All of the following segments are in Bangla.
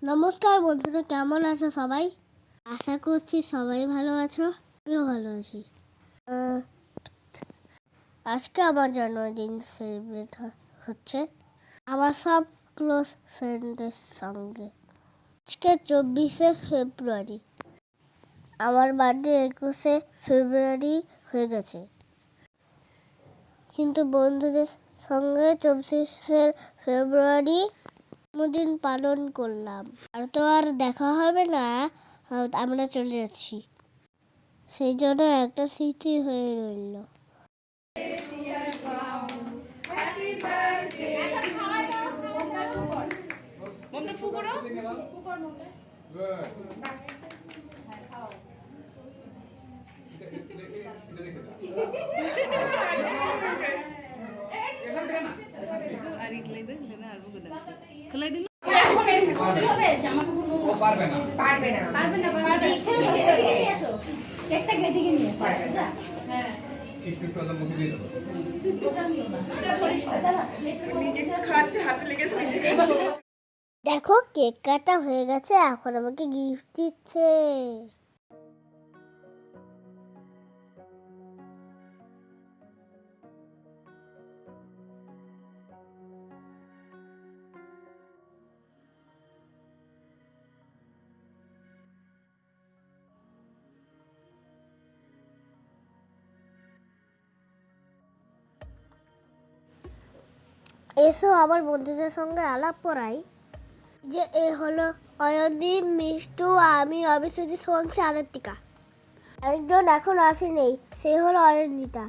নমস্কার বন্ধুরা, কেমন আছো সবাই? আশা করছি সবাই ভালো আছো। আমিও ভালো আছি। আজকে আমার জন্মদিন সেলিব্রেট হচ্ছে আমার সব ক্লোজ ফ্রেন্ডের সঙ্গে। আজকে 24শে ফেব্রুয়ারি। আমার বার্থডে 21শে ফেব্রুয়ারি হয়ে গেছে, কিন্তু বন্ধুদের সঙ্গে 24শে ফেব্রুয়ারি জন্মদিন পালন করলাম। আর তো আর দেখা হবে না, আমরা চলে যাচ্ছি, সেই জন্য একটা স্মৃতি হয়ে রইল। দেখো, কেক কাটা হয়ে গেছে, এখন আমাকে গিফট দিচ্ছে। এসো আবার বন্ধুদের সঙ্গে আলাপ করাই। যে এ হলো অয়নদীপ, মিষ্টু, আমি অবিশ্বাসী, সোয়াংশী, আরতিকা। একজন এখন আসেনি, সে হলো অরিন্দিতা।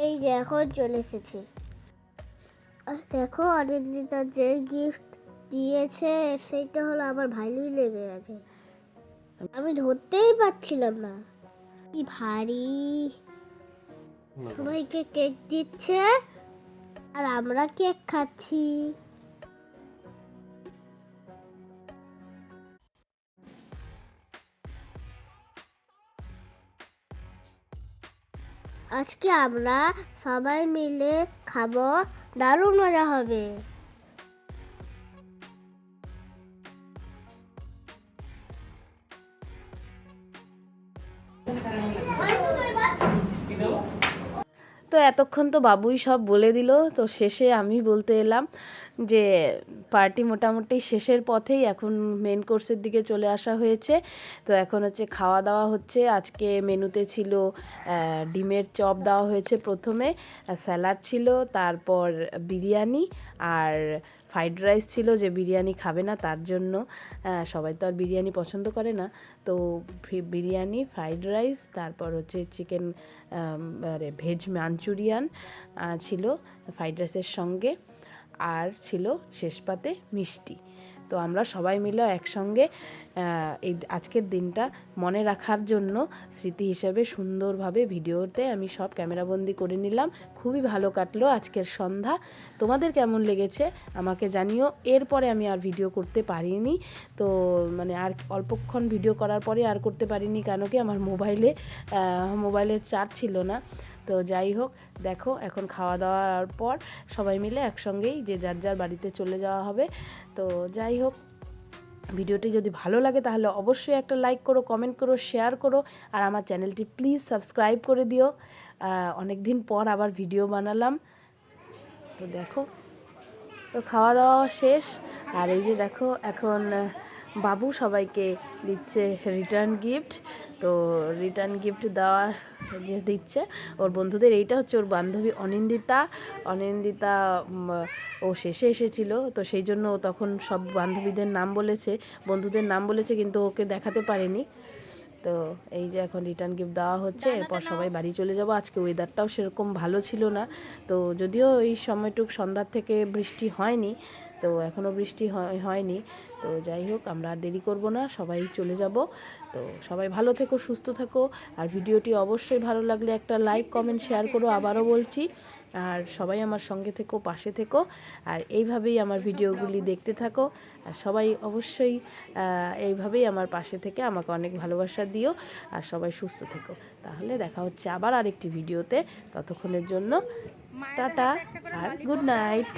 এই যে এখন চলে এসেছে। দেখো, অরিন্দিতা যে গিফট দিয়েছে সেইটা হলো আমার ভালোই লেগে গেছে। আমি ধরতেই পারছিলাম না, কি ভারী। সবাইকে কেক দিচ্ছে আর আমরা কেক খাচ্ছি। আজকে আমরা সবাই মিলে খাবো, দারুণ মজা হবে। তো এতক্ষণ তো বাবুই সব বলে দিল। তো শেষে আমি বলতে এলাম যে পার্টি মোটামুটি শেষের পথেই, এখন মেন কোর্সের দিকে চলে আসা হয়েছে। তো এখন হচ্ছে খাওয়া দাওয়া হচ্ছে। আজকে মেনুতে ছিল ডিমের চপ দেওয়া হয়েছে প্রথমে, স্যালাড ছিল, তারপর বিরিয়ানি আর ফ্রাইড রাইস ছিল। যে বিরিয়ানি খাবে না তার জন্য, সবাই তো আর বিরিয়ানি পছন্দ করে না, তো বিরিয়ানি, ফ্রাইড রাইস, তারপর হচ্ছে চিকেন ভেজ মাঞ্চুরিয়ান ছিল ফ্রাইড রাইসের সঙ্গে, আর ছিল শেষ পাতে মিষ্টি। তো আমরা সবাই মিলে একসঙ্গে এই আজকের দিনটা মনে রাখার জন্য স্মৃতি হিসেবে সুন্দরভাবে ভিডিওতে আমি সব ক্যামেরাবন্দি করে নিলাম। খুবই ভালো কাটলো আজকের সন্ধ্যা। তোমাদের কেমন লেগেছে আমাকে জানিও। এরপরে আমি আর ভিডিও করতে পারিনি, তো মানে আর অল্পক্ষণ ভিডিও করার পরে আর করতে পারিনি, কেন কি আমার মোবাইলের চার্জ ছিল না। তো যাই হোক, দেখো এখন খাওয়া দাওয়ার পর সবাই মিলে একসঙ্গেই যে যার যার বাড়িতে চলে যাওয়া হবে। তো যাই হোক, ভিডিওটি যদি ভালো লাগে তাহলে অবশ্যই একটা লাইক করো, কমেন্ট করো, শেয়ার করো, আর আমার চ্যানেলটি প্লিজ সাবস্ক্রাইব করে দিও। অনেক দিন পর আবার ভিডিও বানালাম। তো দেখো, তো খাওয়া দাওয়া শেষ, আর এই যে দেখো এখন বাবু সবাইকে দিচ্ছে রিটার্ন গিফট। তো রিটার্ন গিফট দিচ্ছে ওর বন্ধুদের। এইটা হচ্ছে ওর বান্ধবী অনিন্দিতা। ও শেষে এসেছিল, তো সেই জন্য ও তখন সব বান্ধবীদের নাম বলেছে, বন্ধুদের নাম বলেছে, কিন্তু ওকে দেখাতে পারেনি। তো এই যে এখন রিটার্ন গিফট দেওয়া হচ্ছে, এরপর সবাই বাড়ি চলে যাব। আজকে ওয়েদারটাও সেরকম ভালো ছিল না, তো যদিও এই সময়টুক সন্ধ্যার থেকে বৃষ্টি হয়নি, তো এখনও বৃষ্টি হয়নি। তো যাই হোক, আমরা দেরি করব না, সবাই চলে যাব। তো সবাই ভালো থেকো, সুস্থ থাকো, আর ভিডিওটি অবশ্যই ভালো লাগলে একটা লাইক, কমেন্ট, শেয়ার করো, আবারও বলছি। আর সবাই আমার সঙ্গে থেকো, পাশে থেকো, আর এইভাবেই আমার ভিডিওগুলি দেখতে থাকো। আর সবাই অবশ্যই এইভাবেই আমার পাশে থেকে আমাকে অনেক ভালোবাসা দিও, আর সবাই সুস্থ থেকো। তাহলে দেখা হচ্ছে আবার আরেকটি ভিডিওতে। ততক্ষণের জন্য টাটা আর গুড নাইট।